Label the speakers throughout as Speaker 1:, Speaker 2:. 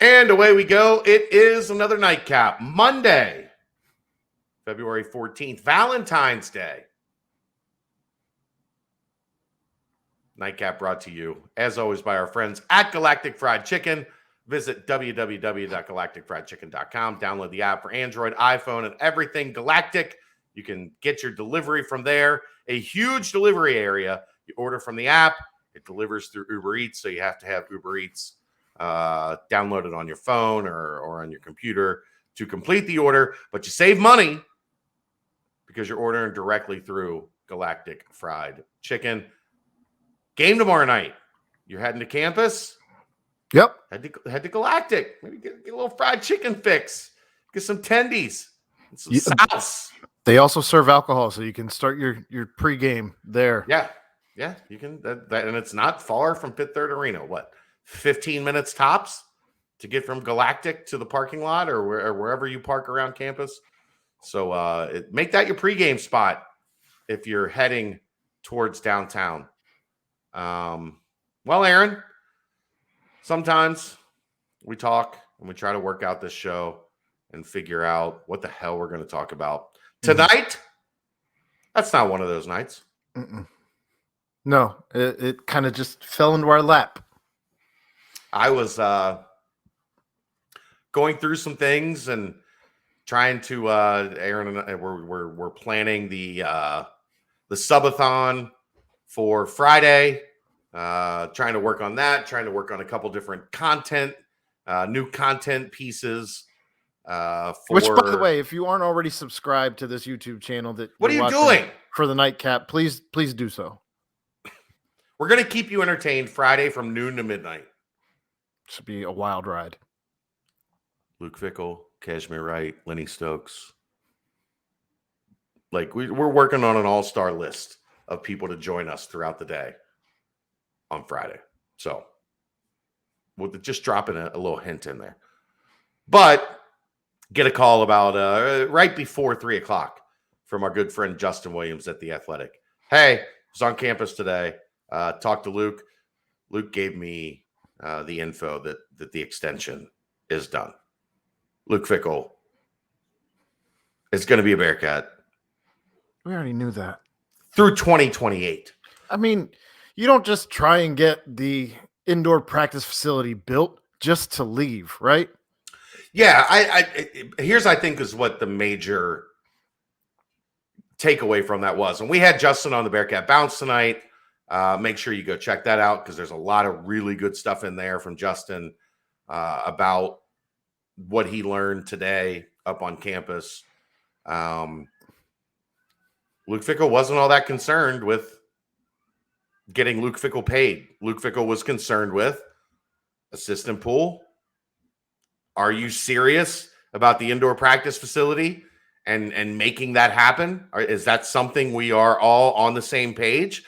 Speaker 1: And away we go. It is another nightcap. Monday, February 14th, Valentine's Day. Nightcap brought to you, as always, by our friends at Galactic Fried Chicken. Visit www.galacticfriedchicken.com. Download the app for Android, iPhone, and everything Galactic. You can get your delivery from there. A huge delivery area. You order from the app. It delivers through Uber Eats, so you have to have Uber Eats downloaded on your phone or on your computer to complete the order. But you save money because you're ordering directly through Galactic Fried Chicken. Game tomorrow night. You're heading to campus?
Speaker 2: Yep.
Speaker 1: Head to Galactic. Maybe get a little fried chicken fix. Get some tendies and some sauce.
Speaker 2: They also serve alcohol, so you can start your pregame there.
Speaker 1: Yeah, you can. That and it's not far from Fifth Third Arena. What, 15 minutes tops to get from Galactic to the parking lot or wherever you park around campus. So make that your pregame spot if you're heading towards downtown. Well, Aaron, sometimes we talk and we try to work out this show and figure out what the hell we're going to talk about. Tonight, that's not one of those nights.
Speaker 2: No, it kind of just fell into our lap.
Speaker 1: I was going through some things and trying to Aaron and I, we're planning the subathon for Friday. Trying to work on that. Trying to work on a couple different new content pieces.
Speaker 2: Which, by the way, if you aren't already subscribed to this YouTube channel,
Speaker 1: what are you doing
Speaker 2: for the nightcap? Please do so.
Speaker 1: We're going to keep you entertained Friday from noon to midnight.
Speaker 2: Should be a wild ride.
Speaker 1: Luke Fickell, Kashmir Wright, Lenny Stokes. Like we're working on an all-star list of people to join us throughout the day on Friday. So we'll just dropping a little hint in there. But get a call about right before 3:00 from our good friend Justin Williams at The Athletic. Hey, I was on campus today. Talked to Luke. Luke gave me the info that the extension is done. Luke Fickell is going to be a Bearcat.
Speaker 2: We already knew that. Through
Speaker 1: 2028.
Speaker 2: I mean, you don't just try and get the indoor practice facility built just to leave, right?
Speaker 1: Yeah, here's I think is what the major takeaway from that was. And we had Justin on the Bearcat Bounce tonight. Make sure you go check that out because there's a lot of really good stuff in there from Justin about what he learned today up on campus. Luke Fickell wasn't all that concerned with getting Luke Fickell paid. Luke Fickell was concerned with assistant pool. Are you serious about the indoor practice facility and making that happen? Is that something we are all on the same page?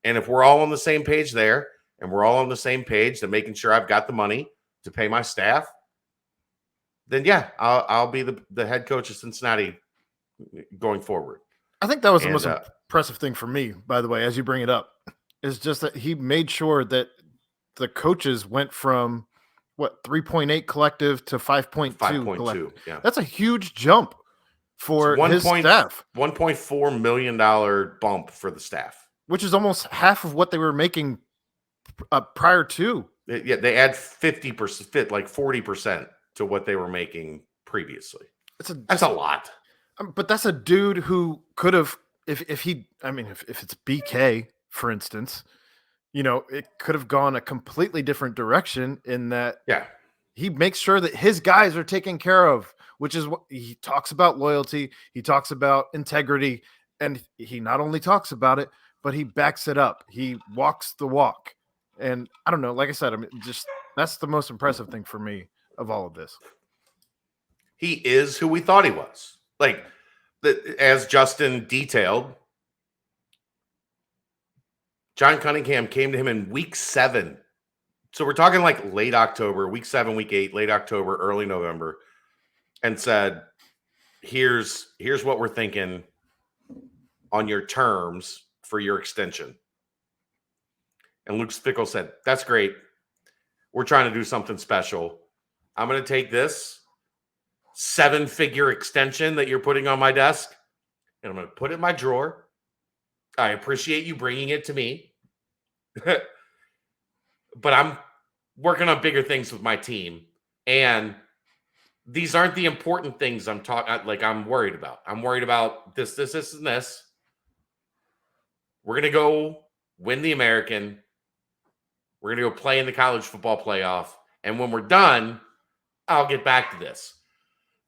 Speaker 1: And if we're all on the same page there, and we're all on the same page to making sure I've got the money to pay my staff, then yeah, I'll be the head coach of Cincinnati going forward.
Speaker 2: I think that was the most impressive thing for me, by the way, as you bring it up, is just that he made sure that the coaches went from 3.8 collective to 5.2 collective.
Speaker 1: Yeah.
Speaker 2: That's a huge jump for his staff.
Speaker 1: $1.4 million bump for the staff.
Speaker 2: Which is almost half of what they were making prior to.
Speaker 1: Yeah, they add 50%, like 40% to what they were making previously. That's a lot.
Speaker 2: But that's a dude who could have, if it's BK, for instance, it could have gone a completely different direction in that.
Speaker 1: Yeah.
Speaker 2: He makes sure that his guys are taken care of, which is what he talks about: loyalty. He talks about integrity, and he not only talks about it, but he backs it up. He walks the walk. And I don't know, like I said, that's the most impressive thing for me of all of this.
Speaker 1: He is who we thought he was. Like, as Justin detailed, John Cunningham came to him in week 7. So we're talking like late October, week 7, week 8, late October, early November, and said, here's what we're thinking on your terms for your extension. And Luke Fickell said, that's great. We're trying to do something special. I'm going to take this 7-figure extension that you're putting on my desk, and I'm going to put it in my drawer. I appreciate you bringing it to me, but I'm working on bigger things with my team, and these aren't the important things I'm worried about. I'm worried about this, and this. We're going to go win the American. We're going to go play in the college football playoff. And when we're done, I'll get back to this.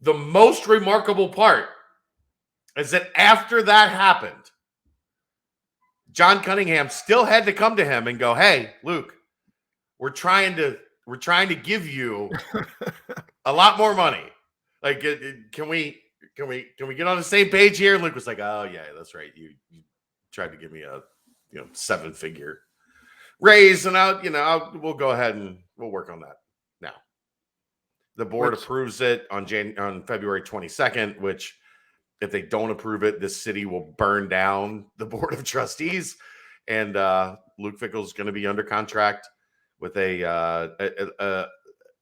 Speaker 1: The most remarkable part is that after that happened, John Cunningham still had to come to him and go, "Hey, Luke, we're trying to give you a lot more money. Like, can we get on the same page here?" And Luke was like, "Oh yeah, that's right. You tried to give me a 7-figure raise, and we'll go ahead and we'll work on that now." The board approves it on February 22nd, which, if they don't approve it, this city will burn down the board of trustees. And Luke Fickell is going to be under contract with an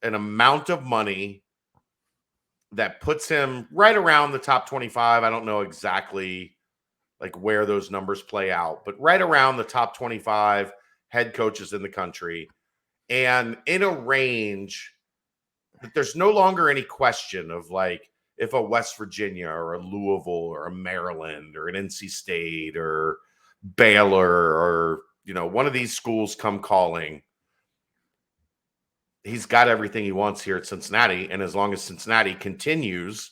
Speaker 1: amount of money that puts him right around the top 25. I don't know exactly like where those numbers play out, but right around the top 25 head coaches in the country, and in a range that there's no longer any question of like if a West Virginia or a Louisville or a Maryland or an NC State or Baylor or one of these schools come calling, he's got everything he wants here at Cincinnati. And as long as Cincinnati continues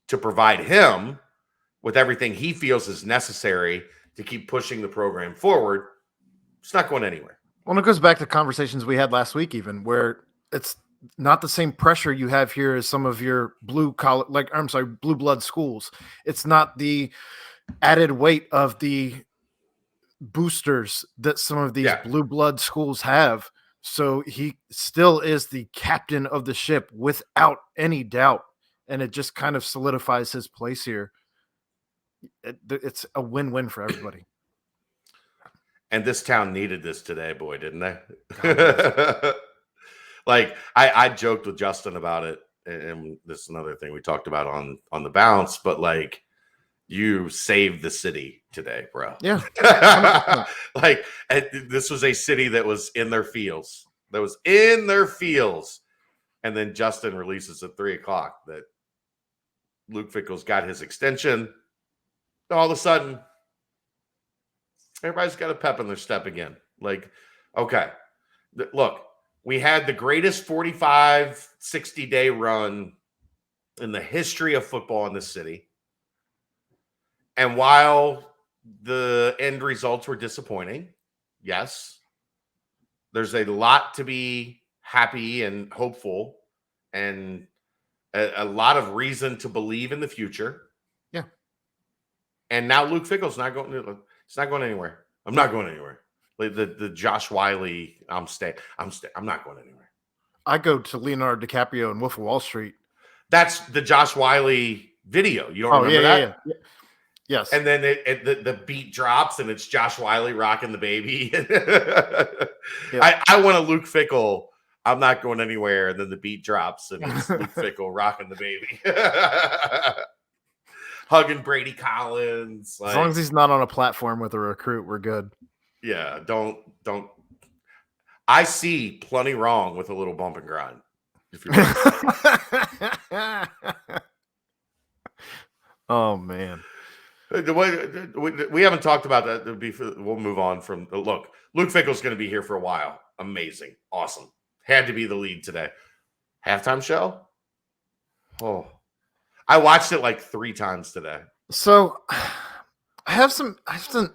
Speaker 1: to provide him with everything he feels is necessary to keep pushing the program forward, it's not going anywhere.
Speaker 2: Well, it goes back to conversations we had last week, even where it's not the same pressure you have here as some of your blue blood schools. It's not the added weight of the boosters that some of these blue blood schools have. So he still is the captain of the ship without any doubt. And it just kind of solidifies his place here. It's a win-win for everybody.
Speaker 1: And this town needed this today, boy, didn't they? Like, I joked with Justin about it, and this is another thing we talked about on the bounce, but like, you saved the city today, bro.
Speaker 2: Yeah.
Speaker 1: Like, this was a city that was in their fields. And then Justin releases at 3:00 that Luke Fickell's got his extension. All of a sudden, everybody's got a pep in their step again. Like, okay, look, we had the greatest 45, 60-day run in the history of football in this city. And while the end results were disappointing, yes, there's a lot to be happy and hopeful and a lot of reason to believe in the future.
Speaker 2: Yeah.
Speaker 1: And now Luke Fickell's not going anywhere. I'm not going anywhere. Like the Josh Wiley, I'm not going anywhere.
Speaker 2: I go to Leonardo DiCaprio and Wolf of Wall Street.
Speaker 1: That's the Josh Wiley video. You don't remember that?
Speaker 2: Yeah. Yes.
Speaker 1: And then the beat drops and it's Josh Wiley rocking the baby. I want a Luke Fickell, I'm not going anywhere. And then the beat drops and it's Luke Fickell rocking the baby. Hugging Brady Collins.
Speaker 2: As long as he's not on a platform with a recruit, we're good.
Speaker 1: Yeah, don't. I see plenty wrong with a little bump and grind. If you're
Speaker 2: oh man,
Speaker 1: we haven't talked about that. We'll move on from. Look, Luke Fickell's going to be here for a while. Amazing, awesome. Had to be the lead today. Halftime show. Oh, I watched it like 3 times today.
Speaker 2: So I have some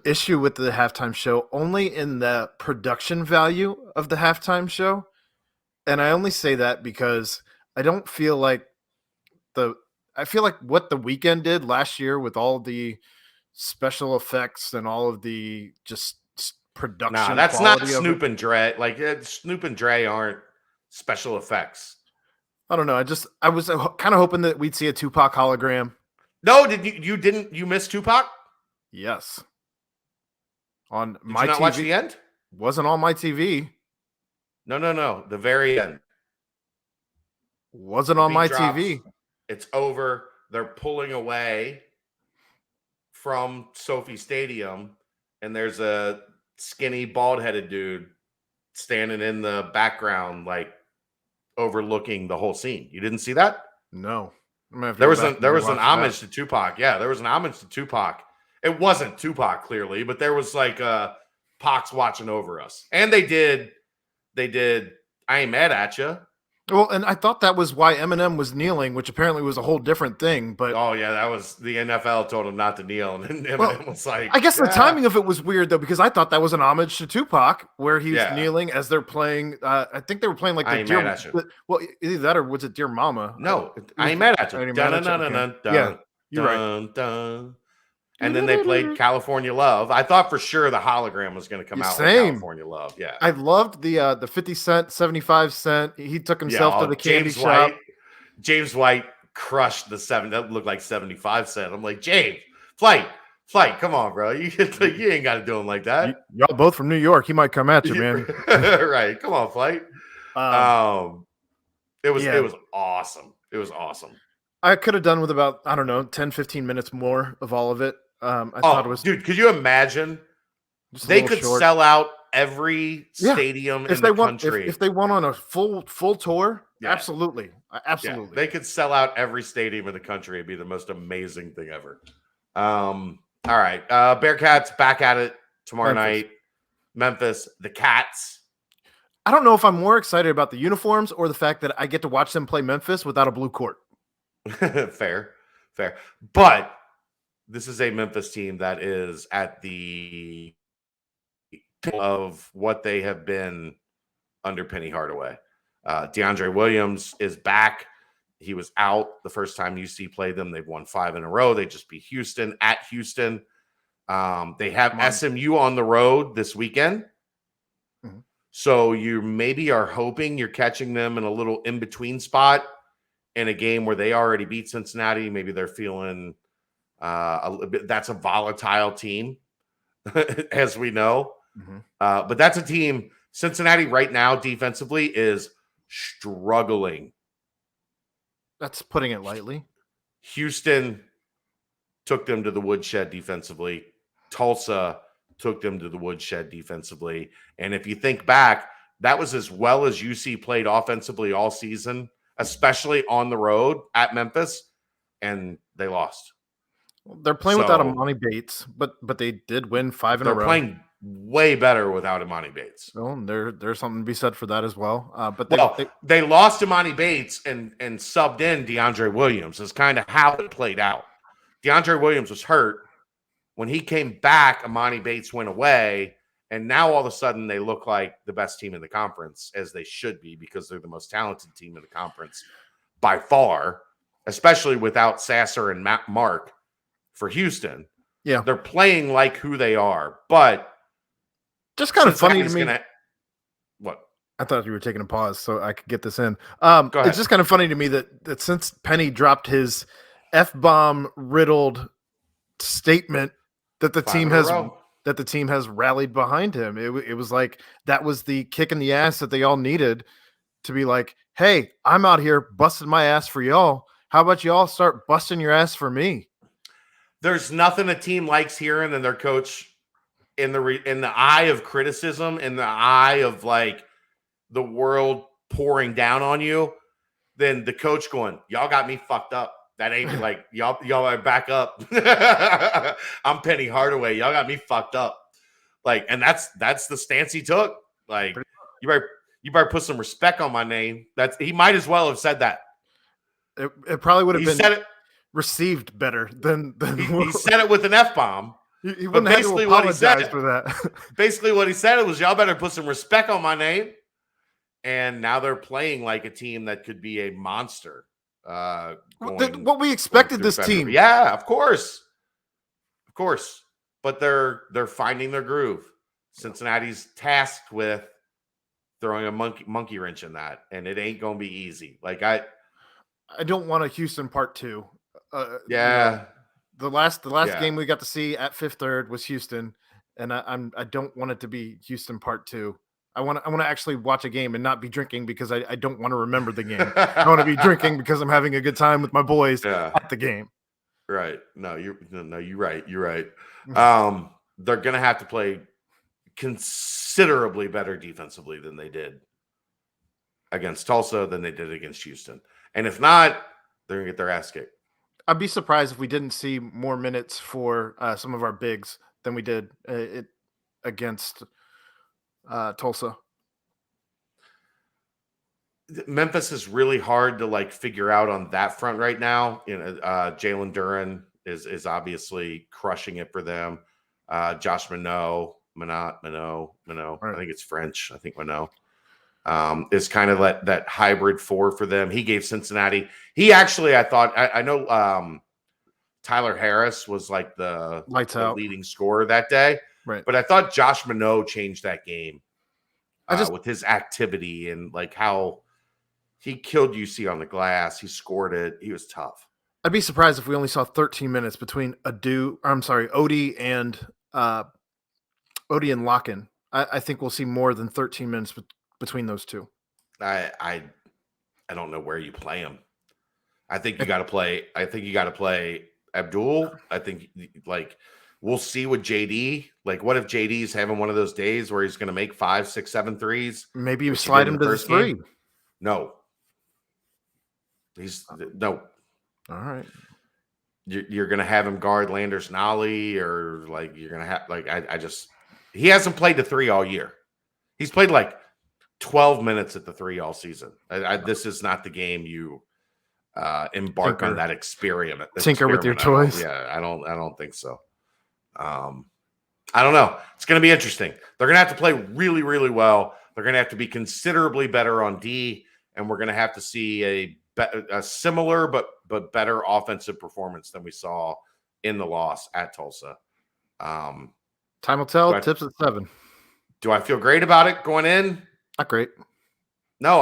Speaker 2: issue with the halftime show only in the production value of the halftime show. And I only say that because I don't feel like what The Weeknd did last year with all the special effects and all of the just production.
Speaker 1: No, that's not Snoop and Dre. Like Snoop and Dre aren't special effects.
Speaker 2: I don't know. I was kind of hoping that we'd see a Tupac hologram.
Speaker 1: No, you miss Tupac?
Speaker 2: Yes. On
Speaker 1: Did
Speaker 2: my
Speaker 1: you not
Speaker 2: TV.
Speaker 1: Watch the end?
Speaker 2: Wasn't on my TV.
Speaker 1: No. The very end.
Speaker 2: Wasn't
Speaker 1: The
Speaker 2: on
Speaker 1: beat
Speaker 2: my
Speaker 1: drops.
Speaker 2: TV.
Speaker 1: It's over. They're pulling away from Sophie Stadium, and there's a skinny, bald-headed dude standing in the background, like overlooking the whole scene. You didn't see that?
Speaker 2: No. I'm gonna have to
Speaker 1: There
Speaker 2: go
Speaker 1: was
Speaker 2: back
Speaker 1: an there
Speaker 2: and
Speaker 1: was an
Speaker 2: rewatch
Speaker 1: homage
Speaker 2: that.
Speaker 1: to Tupac. Yeah, there was an homage to Tupac. It wasn't Tupac clearly, but there was like Pac's watching over us, and they did. I ain't mad at you.
Speaker 2: Well, and I thought that was why Eminem was kneeling, which apparently was a whole different thing. But
Speaker 1: Oh yeah, that was the NFL told him not to kneel, and Eminem
Speaker 2: well,
Speaker 1: was like,
Speaker 2: I guess the
Speaker 1: "Yeah."
Speaker 2: timing of it was weird though, because I thought that was an homage to Tupac, where he's
Speaker 1: Yeah.
Speaker 2: kneeling as they're playing. I think they were playing like
Speaker 1: I
Speaker 2: the
Speaker 1: ain't
Speaker 2: Dear.
Speaker 1: mad at you.
Speaker 2: Well, either that or was it Dear Mama?
Speaker 1: No,
Speaker 2: It
Speaker 1: I
Speaker 2: was
Speaker 1: ain't mad at
Speaker 2: I
Speaker 1: you.
Speaker 2: Ain't
Speaker 1: Dun,
Speaker 2: Mad
Speaker 1: dun,
Speaker 2: at You.
Speaker 1: dun,
Speaker 2: Okay.
Speaker 1: dun, dun,
Speaker 2: Yeah, you're right.
Speaker 1: dun, dun. And then they played California Love. I thought for sure the hologram was going to come out with
Speaker 2: Same.
Speaker 1: California Love. Yeah.
Speaker 2: I loved the 50 cent, 75 cent. He took himself to the candy
Speaker 1: James
Speaker 2: shop.
Speaker 1: James White crushed the 7. That looked like 75 cent. I'm like, James, flight. Come on, bro. You ain't got to do him like that.
Speaker 2: Y'all both from New York. He might come at you, man.
Speaker 1: Right. Come on, flight. It was awesome. It was awesome.
Speaker 2: I could have done with about, I don't know, 10, 15 minutes more of all of it. I thought it was,
Speaker 1: dude, could you imagine? They could sell out every stadium in the country.
Speaker 2: If they went on a full tour, absolutely. Absolutely.
Speaker 1: Yeah, they could sell out every stadium in the country. It'd be the most amazing thing ever. All right. Bearcats back at it tomorrow night. Memphis, the Cats.
Speaker 2: I don't know if I'm more excited about the uniforms or the fact that I get to watch them play Memphis without a blue court.
Speaker 1: Fair. But this is a Memphis team that is at the of what they have been under Penny Hardaway. DeAndre Williams is back. He was out the first time UC played them. They've won 5 in a row. They just beat Houston at Houston. They have SMU on the road this weekend. Mm-hmm. So you maybe are hoping you're catching them in a little in-between spot in a game where they already beat Cincinnati. Maybe they're feeling a little bit. That's a volatile team, as we know. Mm-hmm. But that's a team. Cincinnati right now defensively is struggling.
Speaker 2: That's putting it lightly.
Speaker 1: Houston took them to the woodshed defensively. Tulsa took them to the woodshed defensively. And if you think back, that was as well as UC played offensively all season, especially on the road at Memphis, and they lost.
Speaker 2: They're playing without Imani Bates, but they did win 5 in a row.
Speaker 1: They're playing way better without Imani Bates.
Speaker 2: Well, there's something to be said for that as well. But
Speaker 1: they lost Imani Bates and subbed in DeAndre Williams. Is kind of how it played out. DeAndre Williams was hurt. When he came back, Imani Bates went away, and now all of a sudden they look like the best team in the conference, as they should be, because they're the most talented team in the conference by far, especially without Sasser and Mark for Houston.
Speaker 2: Yeah,
Speaker 1: they're playing like who they are, but
Speaker 2: just kind of funny to me.
Speaker 1: What?
Speaker 2: I thought you were taking a pause so I could get this in. It's just kind of funny to me that since Penny dropped his F-bomb riddled statement that the team has rallied behind him. It was like that was the kick in the ass that they all needed to be like, hey, I'm out here busting my ass for y'all. How about y'all start busting your ass for me?
Speaker 1: There's nothing a team likes hearing than their coach in the eye of criticism, in the eye of like the world pouring down on you, then the coach going, y'all got me fucked up. That ain't like y'all are back up. I'm Penny Hardaway. Y'all got me fucked up. Like, and that's the stance he took. Like, you better put some respect on my name. He might as well have said that.
Speaker 2: It probably would have been received better than
Speaker 1: he said it with an F-bomb.
Speaker 2: He wouldn't have to apologize for that.
Speaker 1: Basically, what he said was, y'all better put some respect on my name. And now they're playing like a team that could be a monster.
Speaker 2: What we expected this team.
Speaker 1: Yeah, of course. But they're finding their groove. Cincinnati's tasked with throwing a monkey wrench in that, and it ain't gonna be easy. Like I
Speaker 2: don't want a Houston part 2.
Speaker 1: Yeah.
Speaker 2: The last game we got to see at Fifth Third was Houston, and I don't want it to be Houston part 2. I want to actually watch a game and not be drinking because I don't want to remember the game. I want to be drinking because I'm having a good time with my boys at the game.
Speaker 1: Right. No, you're right. You're right. They're gonna have to play considerably better defensively than they did against Tulsa, than they did against Houston. And if not, they're gonna get their ass kicked.
Speaker 2: I'd be surprised if we didn't see more minutes for some of our bigs than we did against Tulsa.
Speaker 1: Memphis is really hard to like figure out on that front right now. Jalen Duren is obviously crushing it for them. Josh Minot, I think it's French. I think Minot is kind of that hybrid 4 for them. He gave Cincinnati. He actually, I know Tyler Harris was like the leading scorer that day,
Speaker 2: right?
Speaker 1: But I thought Josh Minot changed that game with his activity and like how he killed UC on the glass. He scored it. He was tough.
Speaker 2: I'd be surprised if we only saw 13 minutes between Odie and Locken. I think we'll see more than 13 minutes between those two.
Speaker 1: I don't know where you play him. I think you got to play. I think you got to play Abdul. I think like we'll see with JD. Like, what if JD's having one of those days where he's going to make 5, 6, 7 threes?
Speaker 2: Maybe you slide him to the 3.
Speaker 1: Game? No. No.
Speaker 2: All right.
Speaker 1: You're going to have him guard Landers Nolly, or like you're going to have like he hasn't played the 3 all year. He's played like 12 minutes at the 3 all season. This is not the game you embark on that experiment.
Speaker 2: Tinker with your toys.
Speaker 1: I don't think so. I don't know. It's going to be interesting. They're going to have to play really, really well. They're going to have to be considerably better on D, and we're going to have to see a similar but better offensive performance than we saw in the loss at Tulsa.
Speaker 2: Time will tell. Tips at 7.
Speaker 1: Do I feel great about it going in?
Speaker 2: Not great.
Speaker 1: No.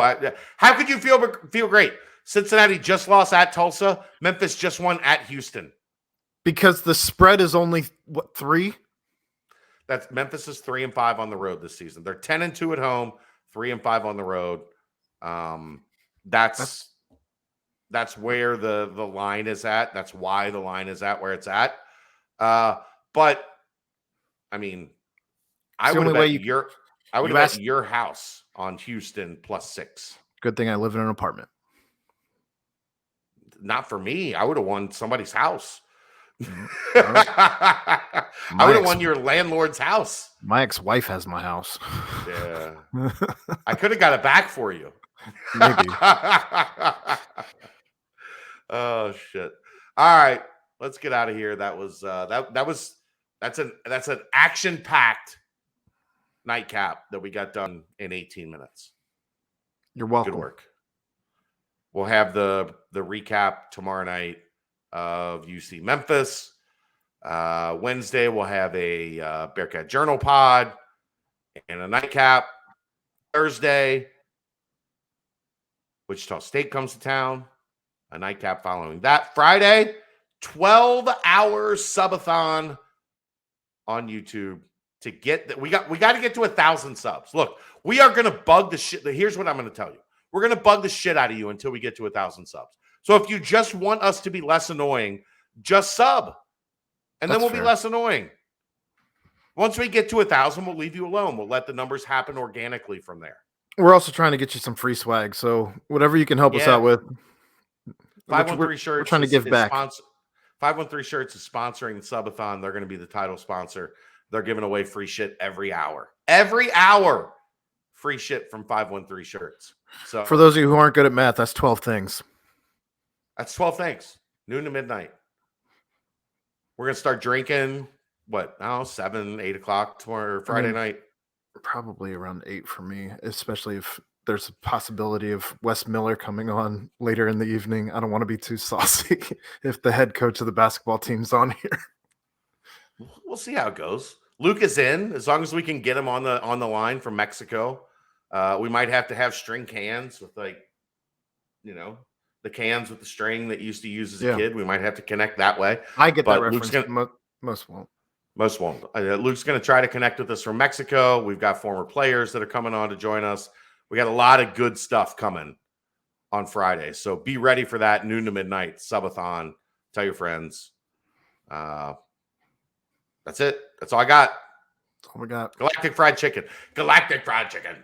Speaker 1: How could you feel great? Cincinnati just lost at Tulsa. Memphis just won at Houston.
Speaker 2: Because the spread is only 3?
Speaker 1: That's Memphis is 3-5 on the road this season. They're 10-2 at home, 3-5 on the road. That's where the line is at. That's why the line is at where it's at. But I mean, I would have bet your house on Houston +6.
Speaker 2: Good thing I live in an apartment.
Speaker 1: Not for me. I would have won somebody's house. I would have won your landlord's house.
Speaker 2: My ex-wife has my house.
Speaker 1: Yeah. I could have got it back for you.
Speaker 2: Maybe.
Speaker 1: Oh shit. All right. Let's get out of here. That was that's an action-packed nightcap that we got done in 18 minutes.
Speaker 2: You're welcome.
Speaker 1: Good work. We'll have the recap tomorrow night of UC Memphis. Wednesday, we'll have a Bearcat Journal pod and a nightcap. Thursday, Wichita State comes to town. A nightcap following that. Friday, 12-hour subathon on YouTube to get that. We got to get to 1,000 subs. Look, we are going to bug the shit. Here's what I'm going to tell you. We're going to bug the shit out of you until we get to 1,000 subs. So if you just want us to be less annoying, just sub. And then we'll be less annoying. Once we get to 1,000, we'll leave you alone. We'll let the numbers happen organically from there.
Speaker 2: We're also trying to get you some free swag. So whatever you can help us out with.
Speaker 1: 513 Shirts.
Speaker 2: We're trying to give back.
Speaker 1: 513 Shirts is sponsoring the subathon. They're going to be the title sponsor. They're giving away free shit every hour. Every hour. Free shit from 513 Shirts. So
Speaker 2: for those of you who aren't good at math, that's 12 things.
Speaker 1: That's 12 things. Noon to midnight. We're going to start drinking, 7, 8 o'clock tomorrow, Friday night?
Speaker 2: Probably around 8 for me, especially if there's a possibility of Wes Miller coming on later in the evening. I don't want to be too saucy if the head coach of the basketball team's on here.
Speaker 1: We'll see how it goes. Luke is in, as long as we can get him on the line from Mexico. We might have to have string cans with the cans with the string that you used to use as a kid. We might have to connect that way.
Speaker 2: I get that reference. Most won't.
Speaker 1: Most won't. Luke's going to try to connect with us from Mexico. We've got former players that are coming on to join us. We got a lot of good stuff coming on Friday. So be ready for that, noon to midnight, subathon. Tell your friends. That's it. That's all I got.
Speaker 2: That's all we got.
Speaker 1: Galactic fried chicken. Galactic fried chicken.